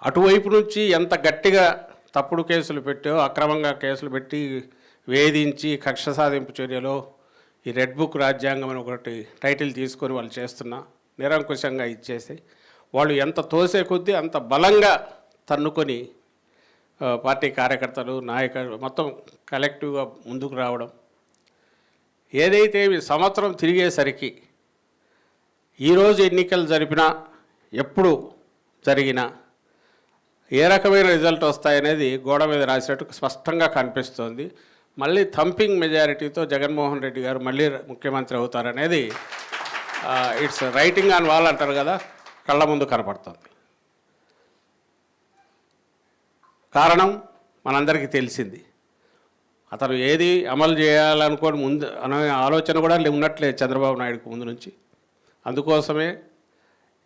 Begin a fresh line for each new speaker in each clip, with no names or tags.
అటువైపు నుంచి ఎంత గట్టిగా తప్పుడు కేసులు పెట్టో అక్రమంగా కేసులు పెట్టి వేధించి కక్ష సాధింపు చర్యలో ఈ రెడ్ బుక్ రాజ్యాంగం అని ఒకటి టైటిల్ తీసుకొని వాళ్ళు చేస్తున్నా నిరంకుశంగా ఇచ్చేసి వాళ్ళు ఎంత తోసే కొద్దీ అంత బలంగా తన్నుకొని పార్టీ కార్యకర్తలు నాయకులు మొత్తం కలెక్టివ్గా ముందుకు రావడం ఏదైతే ఈ సంవత్సరం తిరిగేసరికి ఈరోజు ఎన్నికలు జరిపినా ఎప్పుడు జరిగినా ఏ రకమైన రిజల్ట్ వస్తాయనేది గోడ మీద రాసినట్టు స్పష్టంగా కనిపిస్తోంది. మళ్ళీ థంపింగ్ మెజారిటీతో జగన్మోహన్ రెడ్డి గారు మళ్ళీ ముఖ్యమంత్రి అవుతారనేది ఇట్స్ రైటింగ్ ఆన్ వాల్ అంటారు కదా, కళ్ళ ముందు కనపడుతుంది. కారణం మనందరికీ తెలిసింది. అతను ఏది అమలు చేయాలనుకోని ముందు అనే ఆలోచన కూడా ఉన్నట్లేదు చంద్రబాబు నాయుడుకు ముందు నుంచి. అందుకోసమే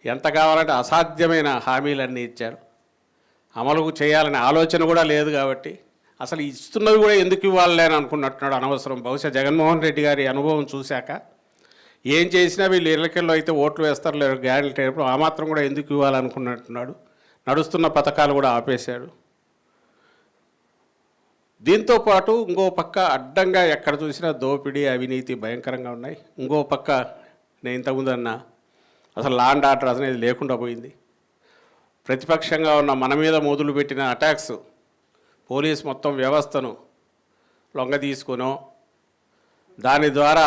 ఎంత కావాలంటే అసాధ్యమైన హామీలన్నీ ఇచ్చారు. అమలు చేయాలనే ఆలోచన కూడా లేదు కాబట్టి అసలు ఇస్తున్నవి కూడా ఎందుకు ఇవ్వాలని అనుకున్నట్టున్నాడు అనవసరం. బహుశా జగన్మోహన్ రెడ్డి గారి అనుభవం చూశాక ఏం చేసినా వీళ్ళు ఎన్నికల్లో అయితే ఓట్లు వేస్తారు లేదు గ్యారెంటీ అయినప్పుడు ఆ మాత్రం కూడా ఎందుకు ఇవ్వాలనుకున్నట్టున్నాడు. నడుస్తున్న పథకాలు కూడా ఆపేశాడు. దీంతో పాటు ఇంకో పక్క అడ్డంగా ఎక్కడ చూసినా దోపిడీ అవినీతి భయంకరంగా ఉన్నాయి. ఇంకో పక్క నేను ఇంతకుముందు అన్నా అసలు లా అండ్ ఆర్డర్ అనేది లేకుండా పోయింది. ప్రతిపక్షంగా ఉన్న మన మీద మొదలుపెట్టిన అటాక్స్ పోలీస్ మొత్తం వ్యవస్థను లొంగ తీసుకునో దాని ద్వారా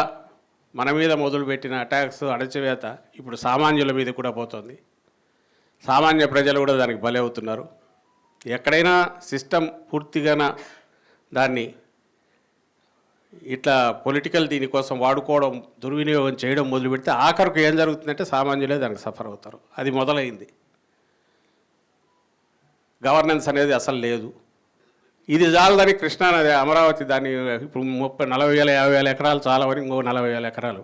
మన మీద మొదలుపెట్టిన అటాక్స్ అణచివేత ఇప్పుడు సామాన్యుల మీద కూడా పోతుంది. సామాన్య ప్రజలు కూడా దానికి బలి అవుతున్నారు. ఎక్కడైనా సిస్టమ్ పూర్తిగా దాన్ని ఇట్లా పొలిటికల్ దీనికోసం వాడుకోవడం దుర్వినియోగం చేయడం మొదలుపెడితే ఆఖరికి ఏం జరుగుతుందంటే సామాన్యులే దానికి సఫర్ అవుతారు. అది మొదలైంది. గవర్నెన్స్ అనేది అసలు లేదు. ఇది చాలదని కృష్ణానది అమరావతి దాన్ని ఇప్పుడు 40,000 50,000 ఎకరాలు చాలవని ఇంకో 40,000 ఎకరాలు